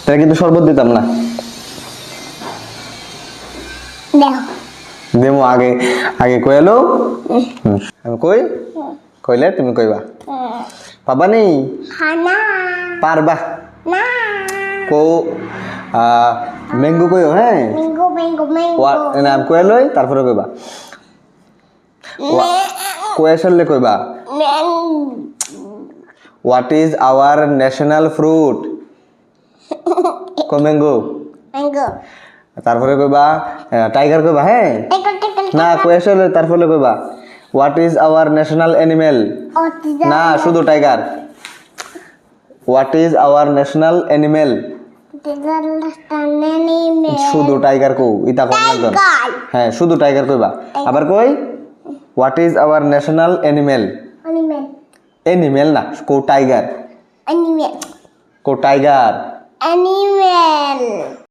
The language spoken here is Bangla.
এটা কিন্তু শরবত দিতাম না। দেমো আগে আগে কইলো আমি কই কইলে তুমি কইবা পাবা নেই পারবা কো ম্যাঙ্গো কইও হ্যাঁ নাম কইলই তারপরে কইবা কোয়েশলে কইবা what is our national fruit co mango তারপরে কইবা টাইগার কইবা হ্যাঁ না কোয়েশলে তারপরে কইবা what is our national animal না শুধু tiger what is our national animal শুধু টাইগার কো ইতা কোন লাগবে হ্যাঁ শুধু টাইগার কইবা আবার কই what is our national animal animal না কো টাইগার কো টাইগার